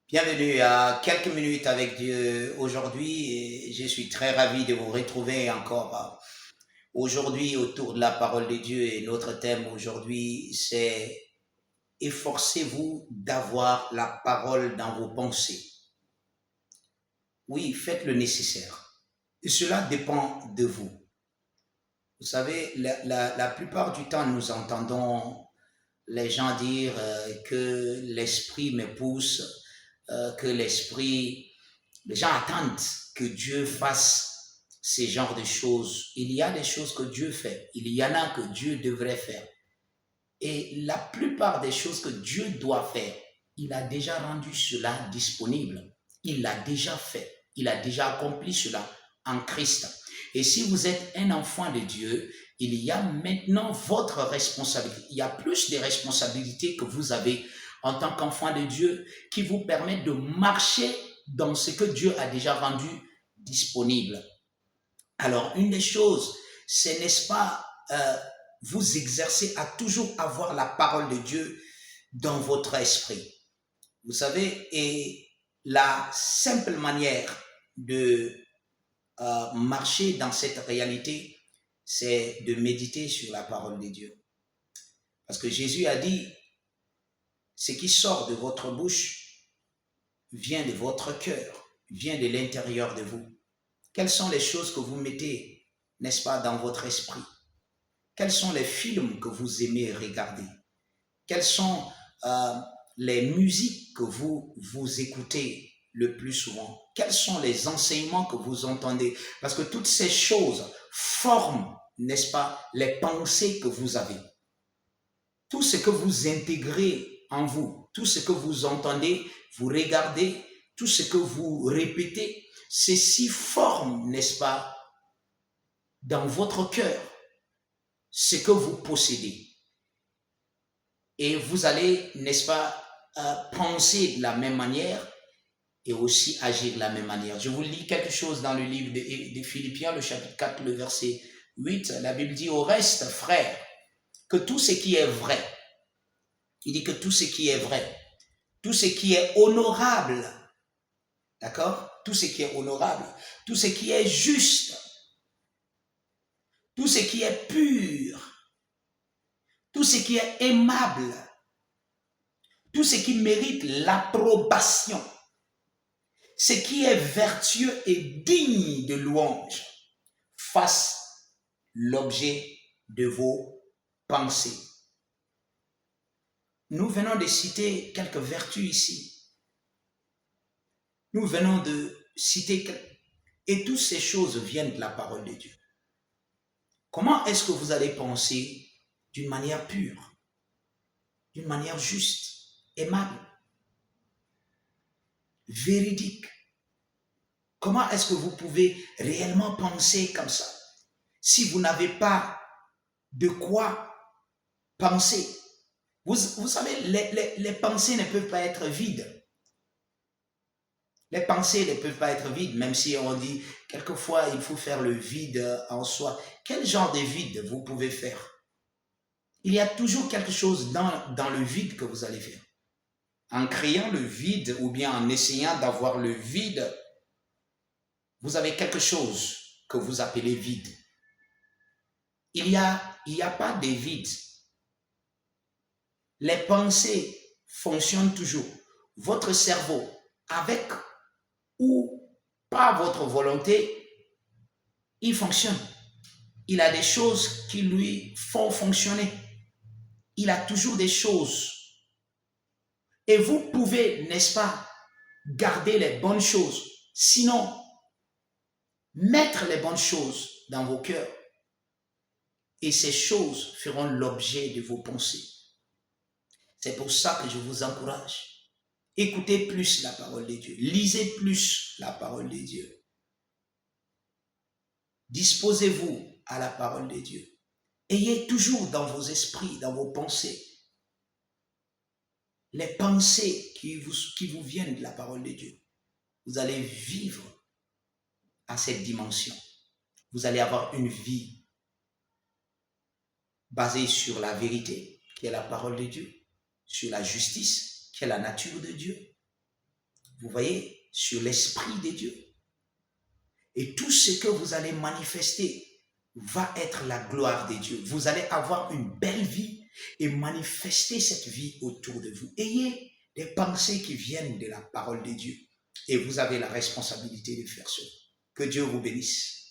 Bienvenue à quelques minutes avec Dieu aujourd'hui et je suis très ravi de vous retrouver encore aujourd'hui autour de la parole de Dieu et notre thème aujourd'hui c'est efforcez-vous d'avoir la parole dans vos pensées. Oui, faites le nécessaire et cela dépend de vous. Vous savez, la plupart du temps nous entendons les gens dire que l'esprit me pousse, que l'esprit les gens attendent que Dieu fasse ces genres de choses. Il y a des choses que Dieu fait. Il y en a que Dieu devrait faire. Et la plupart des choses que Dieu doit faire, il a déjà rendu cela disponible. Il l'a déjà fait. Il a déjà accompli cela en Christ. Et si vous êtes un enfant de Dieu, il y a maintenant votre responsabilité. Il y a plus de responsabilités que vous avez en tant qu'enfant de Dieu qui vous permettent de marcher dans ce que Dieu a déjà rendu disponible. Alors, une des choses, c'est, n'est-ce pas, vous exercer à toujours avoir la parole de Dieu dans votre esprit. Vous savez, et la simple manière de marcher dans cette réalité, c'est de méditer sur la parole de Dieu. Parce que Jésus a dit, ce qui sort de votre bouche vient de votre cœur, vient de l'intérieur de vous. Quelles sont les choses que vous mettez, n'est-ce pas, dans votre esprit? Quels sont les films que vous aimez regarder? Quelles sont euh, les musiques que vous écoutez le plus souvent? Quels sont les enseignements que vous entendez? Parce que toutes ces choses forment, n'est-ce pas, les pensées que vous avez. Tout ce que vous intégrez en vous, tout ce que vous entendez, vous regardez, tout ce que vous répétez, ceci forme, n'est-ce pas, dans votre cœur, ce que vous possédez. Et vous allez, n'est-ce pas, penser de la même manière et aussi agir de la même manière. Je vous lis quelque chose dans le livre de Philippiens, le chapitre 4, le verset 8. La Bible dit au reste, frères, que tout ce qui est vrai, il dit que tout ce qui est vrai, tout ce qui est honorable, d'accord? Tout ce qui est honorable, tout ce qui est juste, tout ce qui est pur, tout ce qui est aimable, tout ce qui mérite l'approbation, ce qui est vertueux et digne de louange, fasse l'objet de vos pensées. Nous venons de citer quelques vertus ici. Nous venons de citer et toutes ces choses viennent de la parole de Dieu. Comment est-ce que vous allez penser d'une manière pure, d'une manière juste, aimable, véridique? Comment est-ce que vous pouvez réellement penser comme ça si vous n'avez pas de quoi penser? Vous savez, les pensées ne peuvent pas être vides. Les pensées ne peuvent pas être vides, même si on dit quelquefois il faut faire le vide en soi. Quel genre de vide vous pouvez faire? Il y a toujours quelque chose dans le vide que vous allez faire. En créant le vide ou bien en essayant d'avoir le vide, vous avez quelque chose que vous appelez vide. Il y a pas de vide. Les pensées fonctionnent toujours. Votre cerveau, avec ou par votre volonté, il fonctionne. Il a des choses qui lui font fonctionner. Il a toujours des choses. Et vous pouvez, n'est-ce pas, garder les bonnes choses. Sinon, mettre les bonnes choses dans vos cœurs. Et ces choses feront l'objet de vos pensées. C'est pour ça que je vous encourage. Écoutez plus la parole de Dieu. Lisez plus la parole de Dieu. Disposez-vous à la parole de Dieu. Ayez toujours dans vos esprits, dans vos pensées, les pensées qui vous viennent de la parole de Dieu. Vous allez vivre à cette dimension. Vous allez avoir une vie basée sur la vérité, qui est la parole de Dieu, sur la justice, qui est la nature de Dieu, vous voyez, sur l'Esprit de Dieu. Et tout ce que vous allez manifester va être la gloire de Dieu. Vous allez avoir une belle vie et manifester cette vie autour de vous. Ayez des pensées qui viennent de la parole de Dieu. Et vous avez la responsabilité de faire cela. Que Dieu vous bénisse.